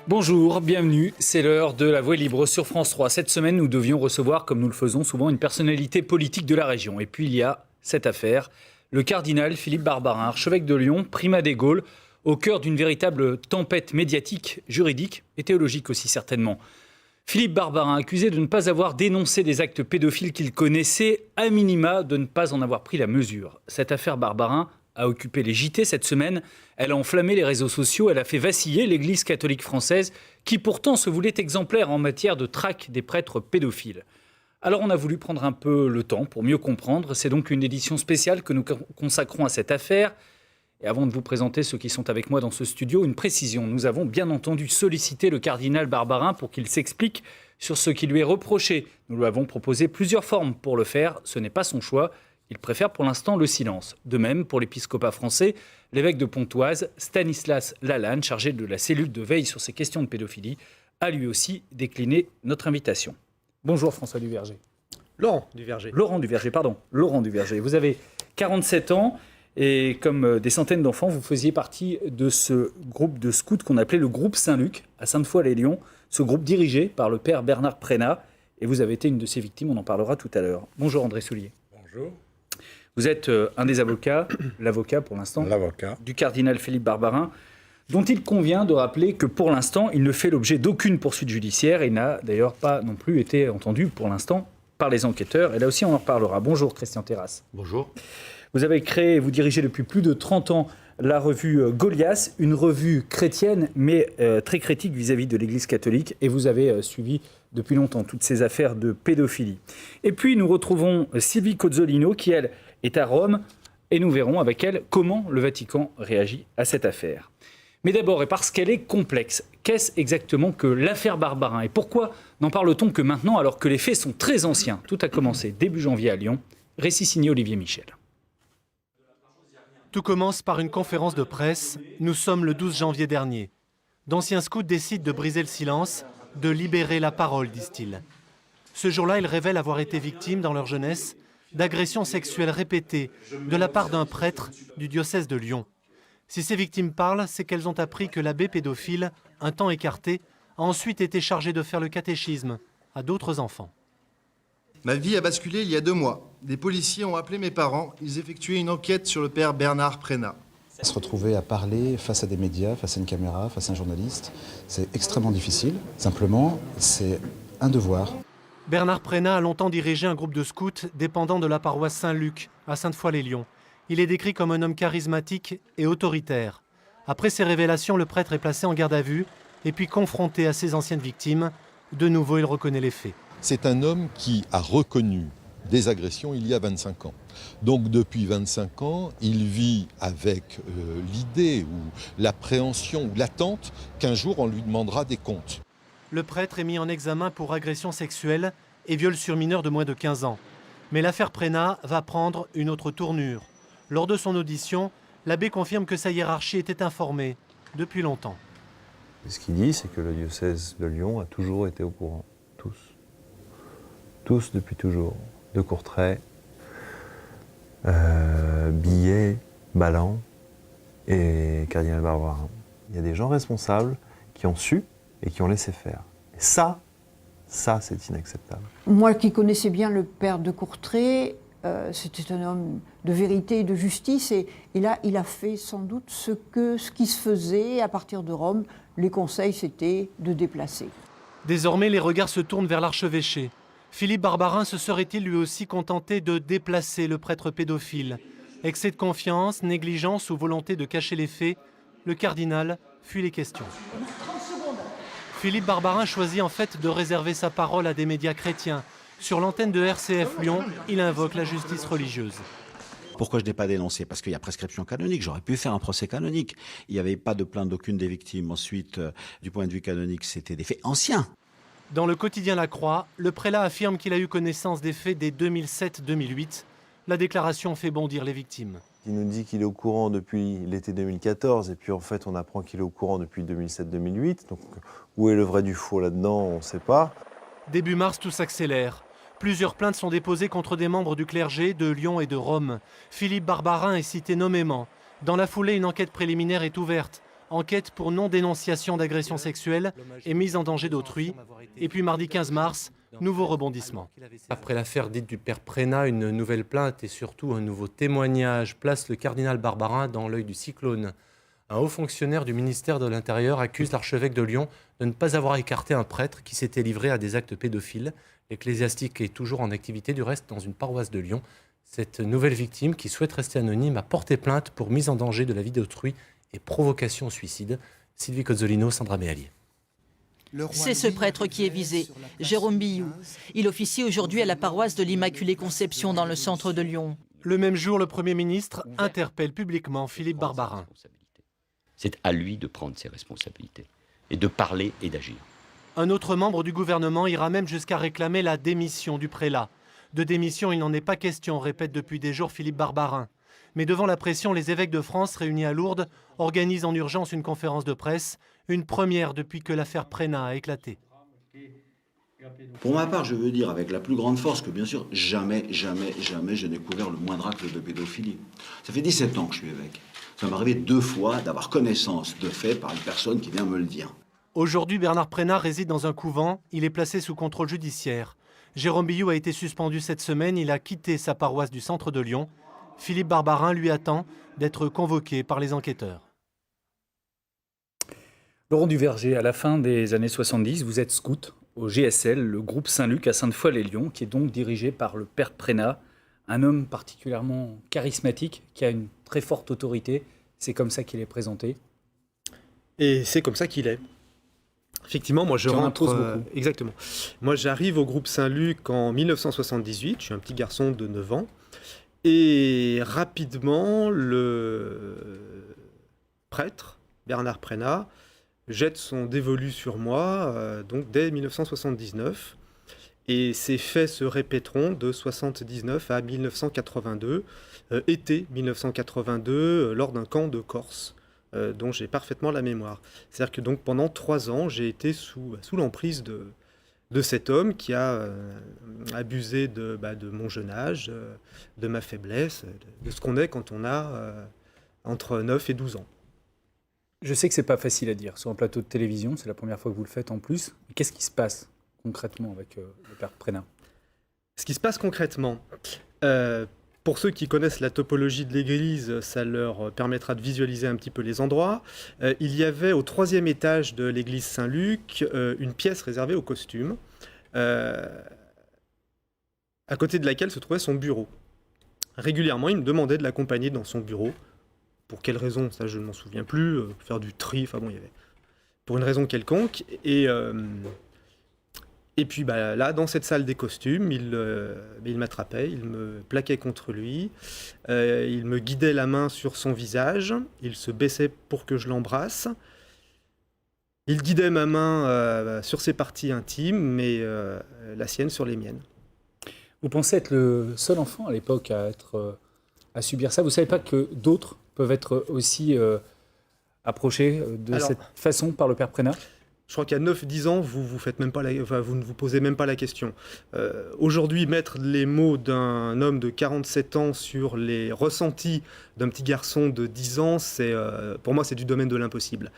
Bonjour, bienvenue, c'est l'heure de la Voix libre sur France 3. Cette semaine, nous devions recevoir, comme nous le faisons souvent, une personnalité politique de la région. Et puis il y a cette affaire, le cardinal Philippe Barbarin, archevêque de Lyon, primat des Gaules, au cœur d'une véritable tempête médiatique, juridique et théologique aussi certainement. Philippe Barbarin, accusé de ne pas avoir dénoncé des actes pédophiles qu'il connaissait, à minima de ne pas en avoir pris la mesure. Cette affaire Barbarin a occupé les JT cette semaine. Elle a enflammé les réseaux sociaux, elle a fait vaciller l'Église catholique française, qui pourtant se voulait exemplaire en matière de traque des prêtres pédophiles. Alors on a voulu prendre un peu le temps pour mieux comprendre. C'est donc une édition spéciale que nous consacrons à cette affaire. Et avant de vous présenter ceux qui sont avec moi dans ce studio, une précision. Nous avons bien entendu sollicité le cardinal Barbarin pour qu'il s'explique sur ce qui lui est reproché. Nous lui avons proposé plusieurs formes pour le faire. Ce n'est pas son choix. Il préfère pour l'instant le silence. De même, pour l'épiscopat français, l'évêque de Pontoise, Stanislas Lalanne, chargé de la cellule de veille sur ces questions de pédophilie, a lui aussi décliné notre invitation. Bonjour François Duverger. Laurent Duverger. Laurent Duverger. Vous avez 47 ans et comme des centaines d'enfants, vous faisiez partie de ce groupe de scouts qu'on appelait le groupe Saint-Luc à Sainte-Foy-les-Lyons, ce groupe dirigé par le père Bernard Prénat. Et vous avez été une de ses victimes, on en parlera tout à l'heure. Bonjour André Soulier. Bonjour. Vous êtes un des avocats, l'avocat pour l'instant, du cardinal Philippe Barbarin, dont il convient de rappeler que pour l'instant, il ne fait l'objet d'aucune poursuite judiciaire et n'a d'ailleurs pas non plus été entendu pour l'instant par les enquêteurs. Et là aussi, on en reparlera. Bonjour Christian Terrasse. Bonjour. Vous avez créé et vous dirigez depuis plus de 30 ans la revue Goliath, une revue chrétienne, mais très critique vis-à-vis de l'Église catholique. Et vous avez suivi depuis longtemps toutes ces affaires de pédophilie. Et puis, nous retrouvons Sylvie Cozzolino, qui, elle, est à Rome, et nous verrons avec elle comment le Vatican réagit à cette affaire. Mais d'abord, et parce qu'elle est complexe, qu'est-ce exactement que l'affaire Barbarin? Et pourquoi n'en parle-t-on que maintenant, alors que les faits sont très anciens? Tout a commencé début janvier à Lyon. Récit signé Olivier Michel. Tout commence par une conférence de presse. Nous sommes le 12 janvier dernier. D'anciens scouts décident de briser le silence, de libérer la parole, disent-ils. Ce jour-là, ils révèlent avoir été victimes, dans leur jeunesse, d'agressions sexuelles répétées de la part d'un prêtre du diocèse de Lyon. Si ces victimes parlent, c'est qu'elles ont appris que l'abbé pédophile, un temps écarté, a ensuite été chargé de faire le catéchisme à d'autres enfants. Ma vie a basculé il y a 2 mois. Des policiers ont appelé mes parents. Ils effectuaient une enquête sur le père Bernard Prénat. Se retrouver à parler face à des médias, face à une caméra, face à un journaliste, c'est extrêmement difficile. Simplement, c'est un devoir. Bernard Prénat a longtemps dirigé un groupe de scouts dépendant de la paroisse Saint-Luc, à Sainte-Foy-les-Lyons. Il est décrit comme un homme charismatique et autoritaire. Après ces révélations, le prêtre est placé en garde à vue et puis confronté à ses anciennes victimes. De nouveau, il reconnaît les faits. C'est un homme qui a reconnu des agressions il y a 25 ans. Donc depuis 25 ans, il vit avec l'idée ou l'appréhension ou l'attente qu'un jour on lui demandera des comptes. Le prêtre est mis en examen pour agression sexuelle et viol sur mineur de moins de 15 ans. Mais l'affaire Prénat va prendre une autre tournure. Lors de son audition, l'abbé confirme que sa hiérarchie était informée depuis longtemps. Ce qu'il dit, c'est que le diocèse de Lyon a toujours été au courant. Tous. Tous depuis toujours. De Courtrai, Billet, Ballan et cardinal Barbarin. Il y a des gens responsables qui ont su et qui ont laissé faire. Et ça, c'est inacceptable. Moi qui connaissais bien le père de Courtrai, c'était un homme de vérité et de justice, et là, il a fait sans doute ce qui se faisait à partir de Rome. Les conseils, c'était de déplacer. Désormais, les regards se tournent vers l'archevêché. Philippe Barbarin se serait-il lui aussi contenté de déplacer le prêtre pédophile? Excès de confiance, négligence ou volonté de cacher les faits, le cardinal fuit les questions. Philippe Barbarin choisit en fait de réserver sa parole à des médias chrétiens. Sur l'antenne de RCF Lyon, il invoque la justice religieuse. Pourquoi je n'ai pas dénoncé? Parce qu'il y a prescription canonique. J'aurais pu faire un procès canonique. Il n'y avait pas de plainte d'aucune des victimes. Ensuite, du point de vue canonique, c'était des faits anciens. Dans le quotidien La Croix, le prélat affirme qu'il a eu connaissance des faits dès 2007-2008. La déclaration fait bondir les victimes. Il nous dit qu'il est au courant depuis l'été 2014, et puis en fait on apprend qu'il est au courant depuis 2007-2008. Donc où est le vrai du faux là-dedans, on ne sait pas. Début mars, tout s'accélère. Plusieurs plaintes sont déposées contre des membres du clergé de Lyon et de Rome. Philippe Barbarin est cité nommément. Dans la foulée, une enquête préliminaire est ouverte. enquête pour non-dénonciation d'agression sexuelle et mise en danger d'autrui. Et puis mardi 15 mars, nouveau rebondissement. Après l'affaire dite du père Prénat, une nouvelle plainte et surtout un nouveau témoignage place le cardinal Barbarin dans l'œil du cyclone. Un haut fonctionnaire du ministère de l'Intérieur accuse l'archevêque de Lyon de ne pas avoir écarté un prêtre qui s'était livré à des actes pédophiles. L'ecclésiastique est toujours en activité du reste dans une paroisse de Lyon. Cette nouvelle victime, qui souhaite rester anonyme, a porté plainte pour mise en danger de la vie d'autrui et provocation au suicide. Sylvie Cozzolino, Sandra Méallier. C'est ce prêtre qui est visé, Jérôme Billou. Il officie aujourd'hui à la paroisse de l'Immaculée Conception dans le centre de Lyon. Le même jour, le Premier ministre interpelle publiquement Philippe Barbarin. C'est à lui de prendre ses responsabilités et de parler et d'agir. Un autre membre du gouvernement ira même jusqu'à réclamer la démission du prélat. De démission, il n'en est pas question, répète depuis des jours Philippe Barbarin. Mais devant la pression, les évêques de France, réunis à Lourdes, organisent en urgence une conférence de presse, une première depuis que l'affaire Prénat a éclaté. Pour ma part, je veux dire avec la plus grande force que bien sûr, jamais je n'ai couvert le moindre acte de pédophilie. Ça fait 17 ans que je suis évêque. Ça m'est arrivé 2 fois d'avoir connaissance de faits par une personne qui vient me le dire. Aujourd'hui, Bernard Prénat réside dans un couvent. Il est placé sous contrôle judiciaire. Jérôme Billou a été suspendu cette semaine. Il a quitté sa paroisse du centre de Lyon. Philippe Barbarin lui attend d'être convoqué par les enquêteurs. Laurent Duverger, à la fin des années 70, vous êtes scout au GSL, le groupe Saint-Luc à Sainte-Foy-les-Lyons, qui est donc dirigé par le père Prénat, un homme particulièrement charismatique, qui a une très forte autorité. C'est comme ça qu'il est présenté. Et c'est comme ça qu'il est. Effectivement, moi je rentre... exactement. Moi j'arrive au groupe Saint-Luc en 1978, je suis un petit garçon de 9 ans. Et rapidement, le prêtre, Bernard Prénat, jette son dévolu sur moi, donc dès 1979. Et ces faits se répéteront de 1979 à 1982, été 1982, lors d'un camp de Corse, dont j'ai parfaitement la mémoire. C'est-à-dire que donc pendant 3 ans, j'ai été sous l'emprise de cet homme qui a abusé de mon jeune âge, de ma faiblesse, de ce qu'on est quand on a entre 9 et 12 ans. Je sais que c'est pas facile à dire sur un plateau de télévision, c'est la première fois que vous le faites en plus. Mais qu'est-ce qui se passe concrètement avec le père Prénat? Ce qui se passe concrètement, pour ceux qui connaissent la topologie de l'église, ça leur permettra de visualiser un petit peu les endroits. Il y avait au 3e étage de l'église Saint-Luc une pièce réservée aux costumes, à côté de laquelle se trouvait son bureau. Régulièrement, il me demandait de l'accompagner dans son bureau. Pour quelle raison, ça je ne m'en souviens plus, faire du tri, enfin bon, il y avait pour une raison quelconque. Et puis là, dans cette salle des costumes, il m'attrapait, il me plaquait contre lui, il me guidait la main sur son visage, il se baissait pour que je l'embrasse. Il guidait ma main sur ses parties intimes, mais la sienne sur les miennes. Vous pensez être le seul enfant à l'époque à subir ça? Vous ne savez pas que d'autres peuvent être aussi approchés de cette façon par le père Prénat? Je crois qu'à 9-10 ans, vous ne vous posez même pas la question. Aujourd'hui, mettre les mots d'un homme de 47 ans sur les ressentis d'un petit garçon de 10 ans, pour moi, c'est du domaine de l'impossible.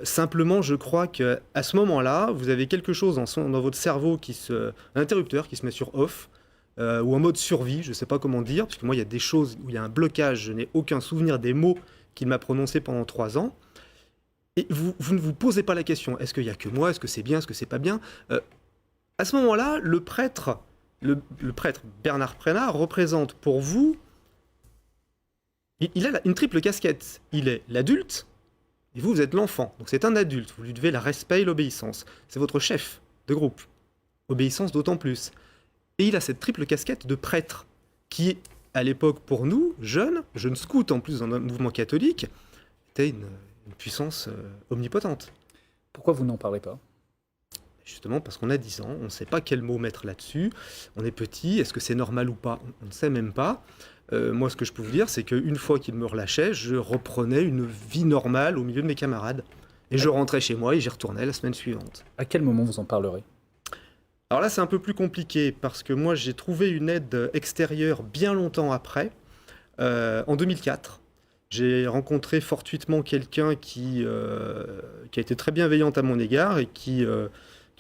Simplement, je crois qu'à ce moment-là, vous avez quelque chose dans votre cerveau, un interrupteur qui se met sur off, ou en mode survie, je ne sais pas comment dire, parce que moi, il y a des choses où il y a un blocage, je n'ai aucun souvenir des mots qu'il m'a prononcés pendant 3 ans. Et vous ne vous posez pas la question, est-ce qu'il n'y a que moi, est-ce que c'est bien, est-ce que c'est pas bien? À ce moment-là, le prêtre Bernard Prénat représente pour vous, il a une triple casquette. Il est l'adulte, et vous êtes l'enfant. Donc c'est un adulte, vous lui devez la respect et l'obéissance. C'est votre chef de groupe. Obéissance d'autant plus. Et il a cette triple casquette de prêtre, qui est, à l'époque, pour nous, jeunes scouts en plus dans un mouvement catholique, était une puissance omnipotente. Pourquoi vous n'en parlez pas? Justement parce qu'on a 10 ans, on ne sait pas quel mot mettre là-dessus, on est petit, est-ce que c'est normal ou pas? On ne sait même pas. Moi, ce que je peux vous dire, c'est qu'une fois qu'il me relâchait, je reprenais une vie normale au milieu de mes camarades. Et je rentrais chez moi et j'y retournais la semaine suivante. À quel moment vous en parlerez? Alors là, c'est un peu plus compliqué, parce que moi, j'ai trouvé une aide extérieure bien longtemps après, en 2004. j'ai rencontré fortuitement quelqu'un qui a été très bienveillante à mon égard et qui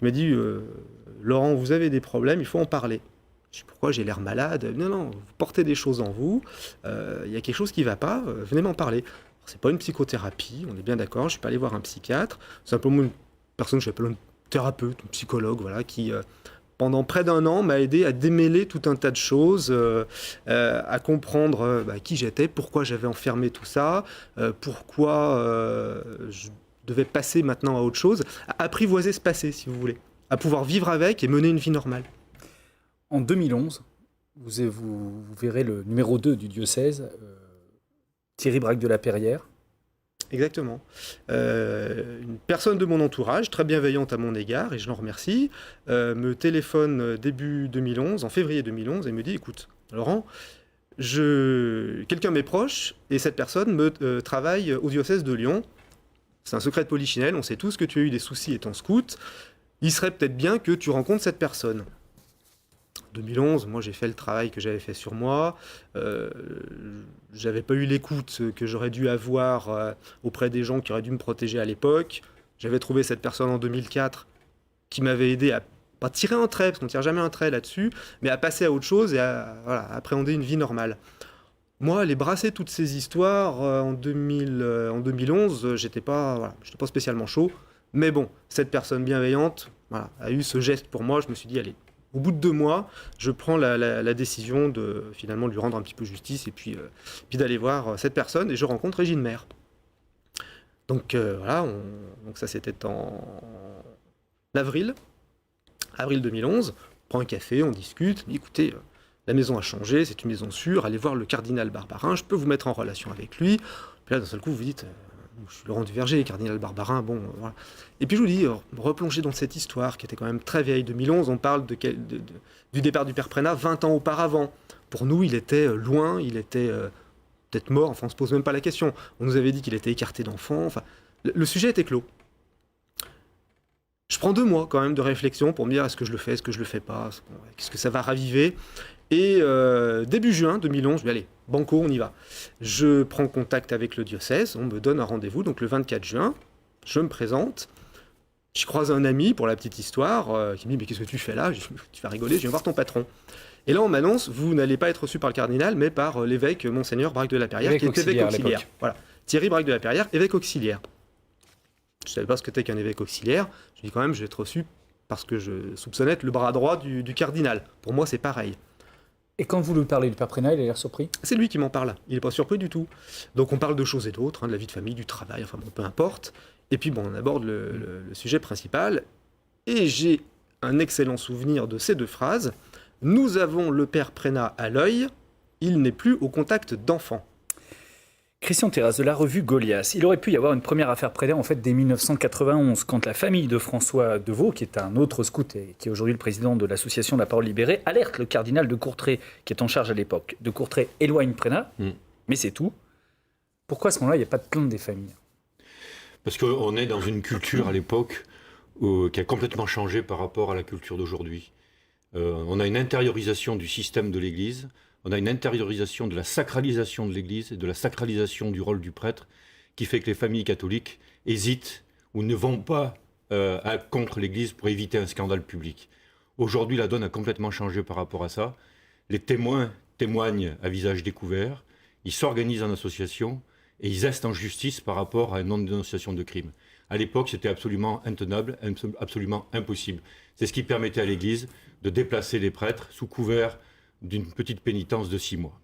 m'a dit « Laurent, vous avez des problèmes, il faut en parler ». Je dis « Pourquoi j'ai l'air malade ?» « Non, non, vous portez des choses en vous, il y a quelque chose qui ne va pas, venez m'en parler ». C'est pas une psychothérapie, on est bien d'accord, je ne suis pas allé voir un psychiatre, simplement une personne que j'appelle un thérapeute, un psychologue, voilà, qui pendant près d'1 an m'a aidé à démêler tout un tas de choses, à comprendre qui j'étais, pourquoi j'avais enfermé tout ça, pourquoi je devais passer maintenant à autre chose, à apprivoiser ce passé, si vous voulez, à pouvoir vivre avec et mener une vie normale. En 2011, vous verrez le numéro 2 du diocèse, Thierry Braque de la Perrière. Exactement. Une personne de mon entourage, très bienveillante à mon égard, et je l'en remercie, me téléphone début 2011, en février 2011, et me dit « Écoute, Laurent, quelqu'un m'est proche, et cette personne travaille au diocèse de Lyon. C'est un secret de polichinelle, on sait tous que tu as eu des soucis étant scout. Il serait peut-être bien que tu rencontres cette personne. » 2011, moi j'ai fait le travail que j'avais fait sur moi, j'avais pas eu l'écoute que j'aurais dû avoir auprès des gens qui auraient dû me protéger à l'époque. J'avais trouvé cette personne en 2004 qui m'avait aidé à pas tirer un trait, parce qu'on ne tire jamais un trait là-dessus, mais à passer à autre chose et à appréhender une vie normale. Moi, les brasser toutes ces histoires en 2011, j'étais pas spécialement chaud, mais bon, cette personne bienveillante a eu ce geste pour moi, je me suis dit, allez, au bout de 2 mois, je prends la décision de finalement lui rendre un petit peu justice et puis d'aller voir cette personne et je rencontre Régine Maire. Donc donc ça c'était en avril 2011. On prend un café, on discute. Écoutez, la maison a changé, c'est une maison sûre. Allez voir le cardinal Barbarin, je peux vous mettre en relation avec lui. Puis là, d'un seul coup, vous vous dites. Je suis Laurent Duverger, cardinal Barbarin, bon, voilà. Et puis je vous dis, replonger dans cette histoire qui était quand même très vieille, 2011, on parle du départ du père Prénat 20 ans auparavant. Pour nous, il était loin, il était peut-être mort, enfin on ne se pose même pas la question. On nous avait dit qu'il était écarté d'enfants, enfin, le sujet était clos. Je prends 2 mois quand même de réflexion pour me dire, est-ce que je le fais, est-ce que je le fais pas, qu'est-ce que ça va raviver. Et début juin 2011, je dis, allez, banco, on y va. Je prends contact avec le diocèse, on me donne un rendez-vous, donc le 24 juin, je me présente. Je croise un ami, pour la petite histoire, qui me dit, mais qu'est-ce que tu fais là? Tu vas rigoler, je viens voir ton patron. Et là, on m'annonce, vous n'allez pas être reçu par le cardinal, mais par l'évêque Monseigneur Braque de la Perrière, qui est évêque auxiliaire. Voilà. Thierry Braque de la Perrière, évêque auxiliaire. Je ne savais pas ce que c'était qu'un évêque auxiliaire. Je dis quand même, je vais être reçu parce que je soupçonnais être le bras droit du cardinal. Pour moi, c'est pareil. Et quand vous lui parlez du père Prénat, il a l'air surpris? C'est lui qui m'en parle. Il n'est pas surpris du tout. Donc on parle de choses et d'autres, de la vie de famille, du travail, enfin bon, peu importe. Et puis bon, on aborde le sujet principal. Et j'ai un excellent souvenir de ces 2 phrases. Nous avons le père Prénat à l'œil, il n'est plus au contact d'enfants. Christian Terrasse de la revue Goliath. Il aurait pu y avoir une première affaire Prénat en fait dès 1991, quand la famille de François Deveau, qui est un autre scout et qui est aujourd'hui le président de l'association de la Parole libérée, alerte le cardinal de Courtrai, qui est en charge à l'époque. De Courtrai éloigne Prénat, mais c'est tout. Pourquoi à ce moment-là, il n'y a pas de plainte des familles? Parce qu'on est dans une culture à l'époque qui a complètement changé par rapport à la culture d'aujourd'hui. On a une intériorisation du système de l'Église. On a une intériorisation de la sacralisation de l'Église et de la sacralisation du rôle du prêtre qui fait que les familles catholiques hésitent ou ne vont pas contre l'Église pour éviter un scandale public. Aujourd'hui, la donne a complètement changé par rapport à ça. Les témoins témoignent à visage découvert, ils s'organisent en association et ils restent en justice par rapport à une non-dénonciation de crime. À l'époque, c'était absolument intenable, absolument impossible. C'est ce qui permettait à l'Église de déplacer les prêtres sous couvert d'une petite pénitence de 6 mois.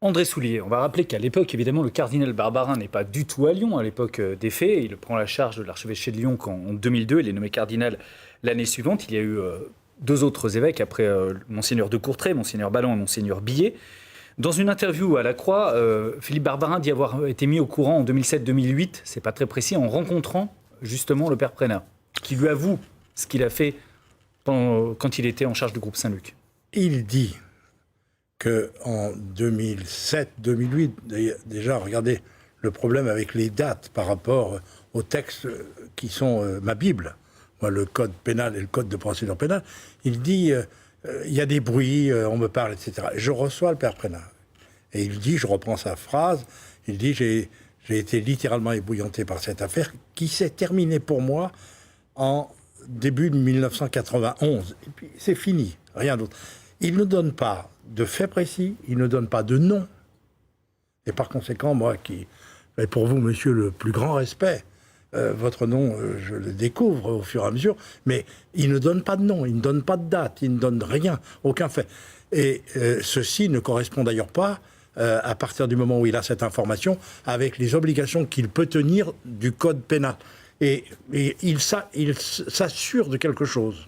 André Soulier, on va rappeler qu'à l'époque, évidemment, le cardinal Barbarin n'est pas du tout à Lyon à l'époque des faits. Il prend la charge de l'archevêché de Lyon en 2002. Il est nommé cardinal l'année suivante. Il y a eu 2 autres évêques après Monseigneur de Courtrai, Monseigneur Ballan et Monseigneur Billet. Dans une interview à la Croix, Philippe Barbarin dit avoir été mis au courant en 2007-2008, c'est pas très précis, en rencontrant justement le père Prénat, qui lui avoue ce qu'il a fait quand il était en charge du groupe Saint-Luc. Il dit qu'en 2007-2008, déjà, regardez le problème avec les dates par rapport aux textes qui sont ma Bible, moi, le code pénal et le code de procédure pénale, il dit il y a des bruits, on me parle, etc. Je reçois le père Prénat. Et il dit, je reprends sa phrase, Il dit j'ai été littéralement ébouillanté par cette affaire qui s'est terminée pour moi en début de 1991. Et puis c'est fini, rien d'autre. Il ne donne pas de faits précis, il ne donne pas de nom. Et par conséquent, moi qui ai pour vous, monsieur, le plus grand respect, votre nom, je le découvre au fur et à mesure, mais il ne donne pas de nom, il ne donne pas de date, il ne donne rien, aucun fait. Et ceci ne correspond d'ailleurs pas, à partir du moment où il a cette information, avec les obligations qu'il peut tenir du code pénal. Et il s'assure de quelque chose,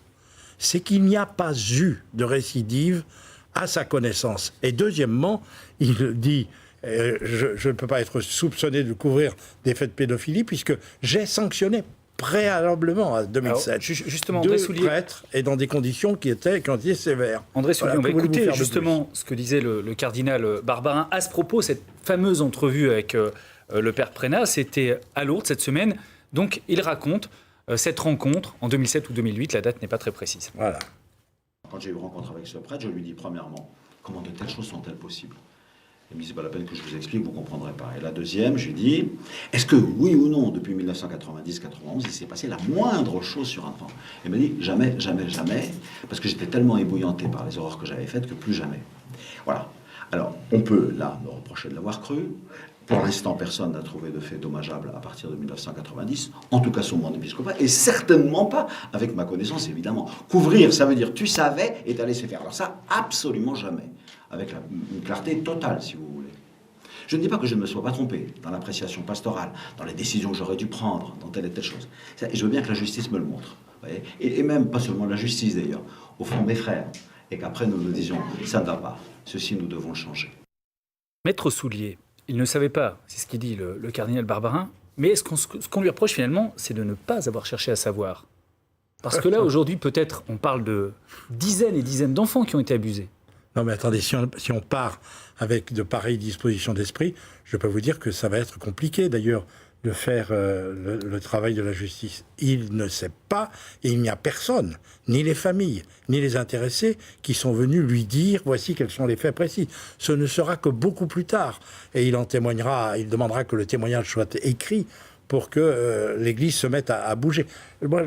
c'est qu'il n'y a pas eu de récidive à sa connaissance. Et deuxièmement, il dit... je ne peux pas être soupçonné de couvrir des faits de pédophilie puisque j'ai sanctionné préalablement à 2007 Alors, justement, André Soulier, prêtres et dans des conditions qui ont été sévères. André Soulier, on va écouter justement ce que disait le cardinal Barbarin à ce propos, cette fameuse entrevue avec le père Prénat, c'était à Lourdes cette semaine. Donc il raconte cette rencontre en 2007 ou 2008, la date n'est pas très précise. Voilà. Quand j'ai eu rencontre avec ce prêtre, je lui dis premièrement, comment de telles choses sont-elles possibles ? Il me dit, c'est pas la peine que je vous explique, vous ne comprendrez pas. Et la deuxième, je lui dis, est-ce que, oui ou non, depuis 1990-91, il s'est passé la moindre chose sur un enfant ? Il m'a dit, jamais, jamais, jamais, parce que j'étais tellement ébouillanté par les horreurs que j'avais faites que plus jamais. Voilà. Alors, on peut, là, me reprocher de l'avoir cru. Pour l'instant, personne n'a trouvé de fait dommageable à partir de 1990, en tout cas sur mon épiscopat, et certainement pas avec ma connaissance, évidemment. Couvrir, ça veut dire tu savais et t'as laissé faire. Alors ça, absolument jamais. Avec une clarté totale, si vous voulez. Je ne dis pas que je ne me sois pas trompé dans l'appréciation pastorale, dans les décisions que j'aurais dû prendre, dans telle et telle chose. Et je veux bien que la justice me le montre. Voyez, et même, pas seulement la justice d'ailleurs, au fond mes frères, et qu'après nous nous disions, ça ne va pas, ceci nous devons le changer. Maître Soulier, il ne savait pas, c'est ce qu'il dit le cardinal Barbarin, mais ce qu'on lui reproche finalement, c'est de ne pas avoir cherché à savoir. Parce que là, aujourd'hui, peut-être, on parle de dizaines et dizaines d'enfants qui ont été abusés. Non mais attendez, si on part avec de pareilles dispositions d'esprit, je peux vous dire que ça va être compliqué d'ailleurs de faire le travail de la justice. Il ne sait pas et il n'y a personne, ni les familles, ni les intéressés qui sont venus lui dire voici quels sont les faits précis. Ce ne sera que beaucoup plus tard et il en témoignera, il demandera que le témoignage soit écrit pour que l'Église se mette à bouger. Moi,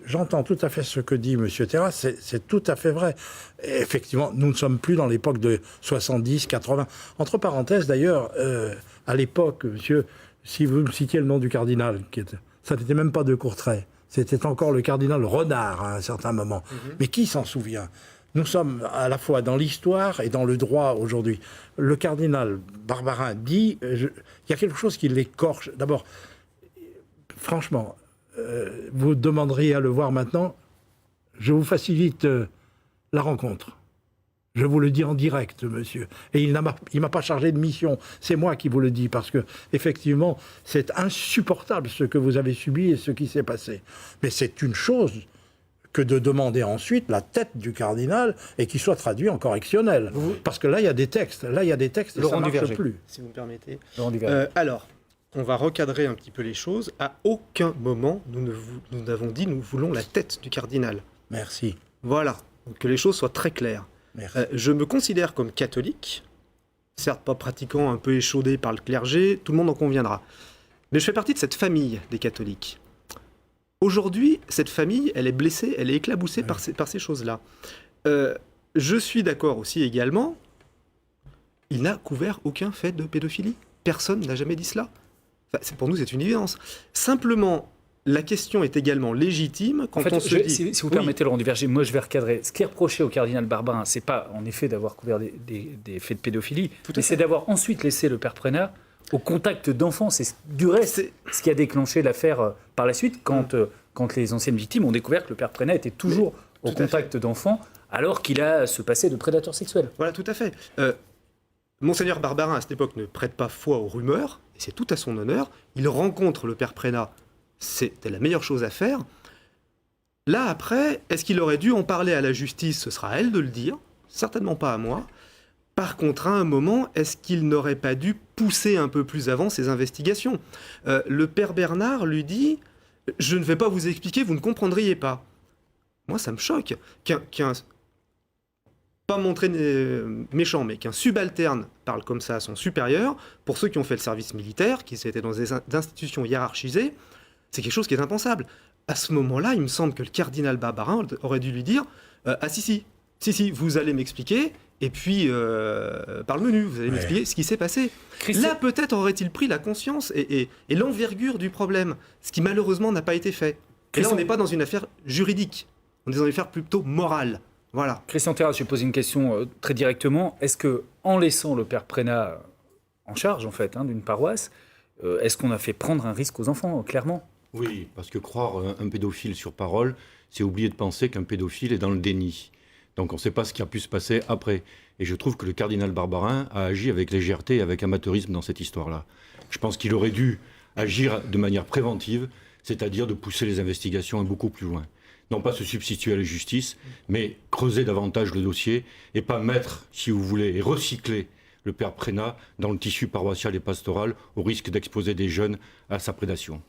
j'entends tout à fait ce que dit M. Terrasse, c'est tout à fait vrai. Et effectivement, nous ne sommes plus dans l'époque de 70, 80. Entre parenthèses, d'ailleurs, à l'époque, monsieur, si vous me citiez le nom du cardinal, ça n'était même pas de Courtrai, c'était encore le cardinal Renard à un certain moment. Mais qui s'en souvient ? Nous sommes à la fois dans l'histoire et dans le droit aujourd'hui. Le cardinal Barbarin dit, il y a quelque chose qui l'écorche. D'abord, franchement, vous demanderiez à le voir maintenant, je vous facilite la rencontre. Je vous le dis en direct, monsieur. Et il m'a pas chargé de mission. C'est moi qui vous le dis, parce que, effectivement, c'est insupportable ce que vous avez subi et ce qui s'est passé. Mais c'est une chose que de demander ensuite la tête du cardinal et qu'il soit traduit en correctionnel. Parce que là, il y a des textes. Là, il y a des textes et ça ne marche plus. Si vous me permettez. Alors, on va recadrer un petit peu les choses. À aucun moment, nous n'avons dit nous voulons la tête du cardinal. Merci. Voilà, donc que les choses soient très claires. Je me considère comme catholique, certes pas pratiquant, un peu échaudé par le clergé, tout le monde en conviendra. Mais je fais partie de cette famille des catholiques. Aujourd'hui, cette famille, elle est blessée, elle est éclaboussée par ces choses-là. Je suis d'accord aussi également, il n'a couvert aucun fait de pédophilie. Personne n'a jamais dit cela. Enfin, pour nous, c'est une évidence. Simplement, la question est également légitime quand on se dit... Si vous permettez, Laurent Duverger, moi je vais recadrer. Ce qui est reproché au cardinal Barbarin, c'est pas en effet d'avoir couvert des faits de pédophilie, mais c'est d'avoir ensuite laissé le père Prénat au contact d'enfants. C'est du reste ce qui a déclenché l'affaire par la suite, quand les anciennes victimes ont découvert que le père Prénat était toujours au contact d'enfants, alors qu'il a ce passé de prédateur sexuel. Voilà, tout à fait. Monseigneur Barbarin, à cette époque, ne prête pas foi aux rumeurs, et c'est tout à son honneur. Il rencontre le père Prénat. C'était la meilleure chose à faire. Là, après, est-ce qu'il aurait dû en parler à la justice ? Ce sera à elle de le dire, certainement pas à moi. Par contre, à un moment, est-ce qu'il n'aurait pas dû pousser un peu plus avant ses investigations ? Le père Bernard lui dit « Je ne vais pas vous expliquer, vous ne comprendriez pas ». Moi, ça me choque pas montrer méchant, mais qu'un subalterne parle comme ça à son supérieur, pour ceux qui ont fait le service militaire, qui étaient dans des institutions hiérarchisées, c'est quelque chose qui est impensable. À ce moment-là, il me semble que le cardinal Barbarin aurait dû lui dire « Ah si, vous allez m'expliquer, et puis par le menu, vous allez m'expliquer ce qui s'est passé. » Là, peut-être aurait-il pris la conscience et l'envergure du problème, ce qui malheureusement n'a pas été fait. Et là, on n'est pas dans une affaire juridique, on est dans une affaire plutôt morale. Voilà. Christian Terras, je vais poser une question très directement. Est-ce que, en laissant le père Prénat en charge, en fait, d'une paroisse, est-ce qu'on a fait prendre un risque aux enfants, clairement ? Oui, parce que croire un pédophile sur parole, c'est oublier de penser qu'un pédophile est dans le déni. Donc on ne sait pas ce qui a pu se passer après. Et je trouve que le cardinal Barbarin a agi avec légèreté et avec amateurisme dans cette histoire-là. Je pense qu'il aurait dû agir de manière préventive, c'est-à-dire de pousser les investigations beaucoup plus loin. Non pas se substituer à la justice, mais creuser davantage le dossier et pas mettre, si vous voulez, et recycler le père Prénat dans le tissu paroissial et pastoral au risque d'exposer des jeunes à sa prédation.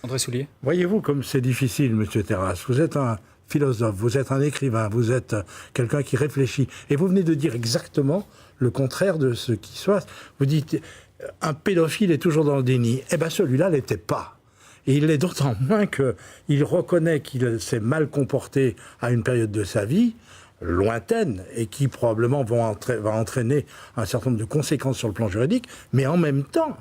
André Soulier. Voyez-vous comme c'est difficile, monsieur Terras. Vous êtes un philosophe, vous êtes un écrivain, vous êtes quelqu'un qui réfléchit. Et vous venez de dire exactement le contraire de ce qui soit. Vous dites, un pédophile est toujours dans le déni. Eh bien, celui-là l'était pas. Et il l'est d'autant moins qu'il reconnaît qu'il s'est mal comporté à une période de sa vie lointaine et qui probablement va entraîner un certain nombre de conséquences sur le plan juridique, mais en même temps,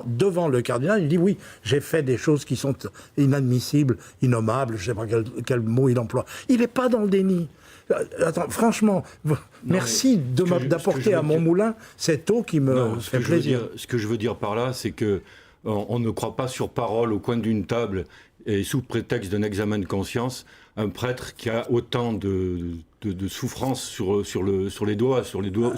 devant le cardinal, il dit oui, j'ai fait des choses qui sont inadmissibles, innommables, je ne sais pas quel mot il emploie. Il n'est pas dans le déni. Attends, franchement, merci d'apporter à mon moulin cette eau qui me fait plaisir. Ce que je veux dire par là, c'est que on ne croit pas sur parole au coin d'une table et sous prétexte d'un examen de conscience un prêtre qui a autant de souffrance sur les doigts, sur le dos.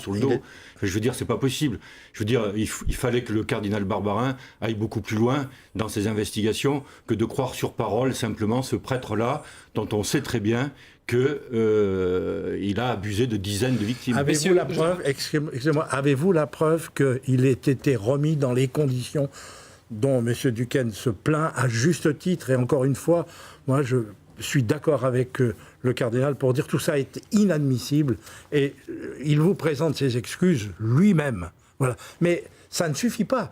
Je veux dire, c'est pas possible. Je veux dire, il fallait que le cardinal Barbarin aille beaucoup plus loin dans ses investigations que de croire sur parole simplement ce prêtre-là, dont on sait très bien qu'il a abusé de dizaines de victimes. Avez-vous la preuve, excusez-moi, avez-vous la preuve qu'il ait été remis dans les conditions dont M. Duquesne se plaint à juste titre? Et encore une fois, moi je suis d'accord avec le cardinal pour dire tout ça est inadmissible et il vous présente ses excuses lui-même. Voilà. Mais ça ne suffit pas.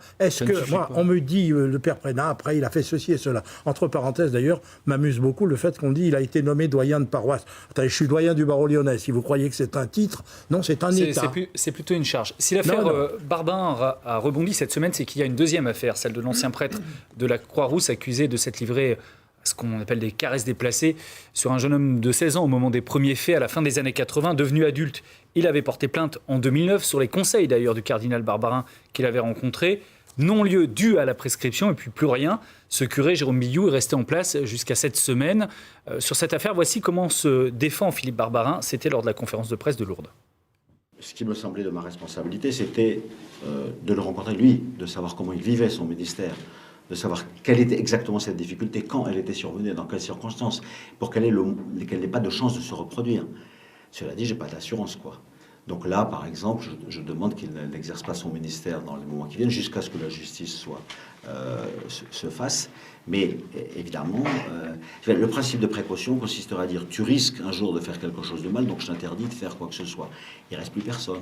On me dit, le père Prénat, après, il a fait ceci et cela. Entre parenthèses, d'ailleurs, m'amuse beaucoup le fait qu'on dit qu'il a été nommé doyen de paroisse. Attendez, je suis doyen du barreau lyonnais. Si vous croyez que c'est un titre, non, c'est un état. C'est plutôt une charge. Si l'affaire Barbarin a rebondi cette semaine, c'est qu'il y a une deuxième affaire, celle de l'ancien prêtre de la Croix-Rousse accusé de s'être livré ce qu'on appelle des caresses déplacées sur un jeune homme de 16 ans au moment des premiers faits à la fin des années 80, devenu adulte. Il avait porté plainte en 2009 sur les conseils d'ailleurs du cardinal Barbarin qu'il avait rencontré. Non-lieu dû à la prescription et puis plus rien. Ce curé, Jérôme Billou, est resté en place jusqu'à cette semaine. Sur cette affaire, voici comment se défend Philippe Barbarin. C'était lors de la conférence de presse de Lourdes. Ce qui me semblait de ma responsabilité, c'était de le rencontrer lui, de savoir comment il vivait son ministère, de savoir quelle était exactement cette difficulté, quand elle était survenue, dans quelles circonstances, pour qu'elle n'ait pas de chance de se reproduire. Cela dit, j'ai pas d'assurance, quoi. Donc là, par exemple, je demande qu'il n'exerce pas son ministère dans les moments qui viennent, jusqu'à ce que la justice se fasse. Mais évidemment, le principe de précaution consisterait à dire tu risques un jour de faire quelque chose de mal, donc je t'interdis de faire quoi que ce soit. Il ne reste plus personne.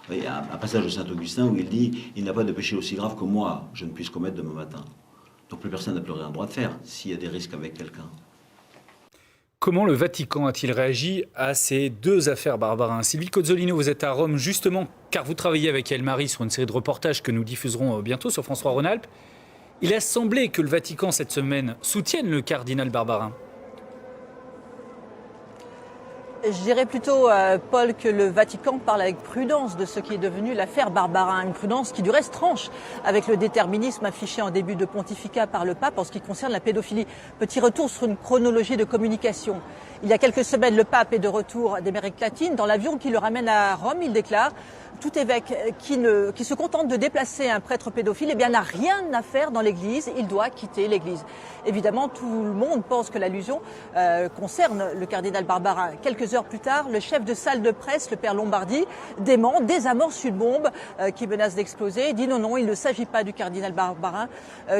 Il y a un passage de Saint-Augustin où il dit « Il n'y a pas de péché aussi grave que moi, je ne puisse commettre demain matin ». Donc plus personne n'a plus rien droit de faire s'il y a des risques avec quelqu'un. Comment le Vatican a-t-il réagi à ces deux affaires Barbarin ? Sylvie Cozzolino, vous êtes à Rome justement car vous travaillez avec Elle Marie sur une série de reportages que nous diffuserons bientôt sur France 3 Rhône-Alpes. Il a semblé que le Vatican cette semaine soutienne le cardinal Barbarin. Je dirais plutôt, Paul, que le Vatican parle avec prudence de ce qui est devenu l'affaire Barbarin. Une prudence qui, du reste, tranche avec le déterminisme affiché en début de pontificat par le pape en ce qui concerne la pédophilie. Petit retour sur une chronologie de communication. Il y a quelques semaines, le pape est de retour d'Amérique latine. Dans l'avion qui le ramène à Rome, il déclare tout évêque qui se contente de déplacer un prêtre pédophile, eh bien, n'a rien à faire dans l'église, il doit quitter l'église. Évidemment, tout le monde pense que l'allusion concerne le cardinal Barbarin. Quelques heures plus tard, le chef de salle de presse, le père Lombardi, dément, désamorce une bombe qui menace d'exploser. Il dit non, il ne s'agit pas du cardinal Barbarin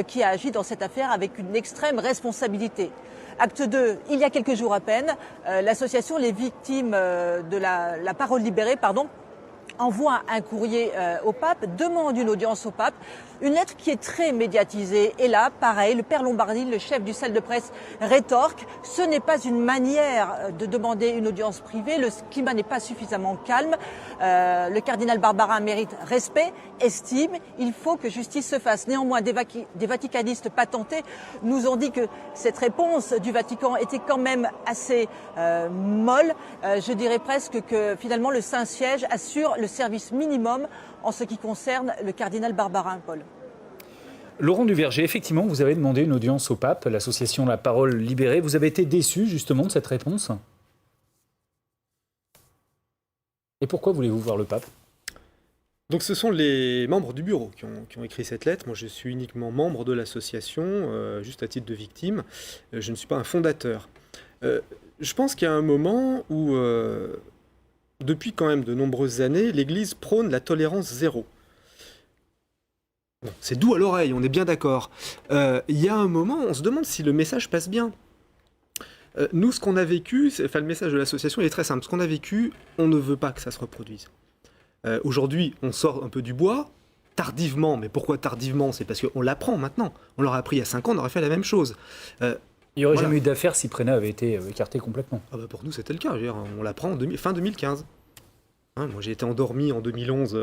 qui a agi dans cette affaire avec une extrême responsabilité. Acte 2, il y a quelques jours à peine, l'association Les Victimes de la Parole Libérée, envoie un courrier au pape, demande une audience au pape, une lettre qui est très médiatisée. Et là, pareil, le père Lombardi, le chef du salle de presse, rétorque. Ce n'est pas une manière de demander une audience privée. Le climat n'est pas suffisamment calme. Le cardinal Barbarin mérite respect, estime. Il faut que justice se fasse. Néanmoins, des vaticanistes patentés nous ont dit que cette réponse du Vatican était quand même assez molle. Je dirais presque que finalement le Saint-Siège assure le service minimum en ce qui concerne le cardinal Barbarin, Paul. Laurent Duverger, effectivement, vous avez demandé une audience au pape, l'association La Parole Libérée. Vous avez été déçu justement de cette réponse? Et pourquoi voulez-vous voir le pape? Donc ce sont les membres du bureau qui ont écrit cette lettre. Moi je suis uniquement membre de l'association, juste à titre de victime. Je ne suis pas un fondateur. Je pense qu'il y a un moment où, depuis quand même de nombreuses années, l'Église prône la tolérance zéro. Bon, c'est doux à l'oreille, on est bien d'accord. Il y a un moment, on se demande si le message passe bien. Nous, ce qu'on a vécu, le message de l'association est très simple. Ce qu'on a vécu, on ne veut pas que ça se reproduise. Aujourd'hui, on sort un peu du bois, tardivement. Mais pourquoi tardivement? C'est parce qu'on l'apprend maintenant. On l'aurait appris il y a 5 ans, on aurait fait la même chose. Il n'y aurait jamais eu d'affaire si Prénat avait été écarté complètement. Ah bah pour nous, c'était le cas. On l'apprend fin 2015. Moi, j'ai été endormi en 2011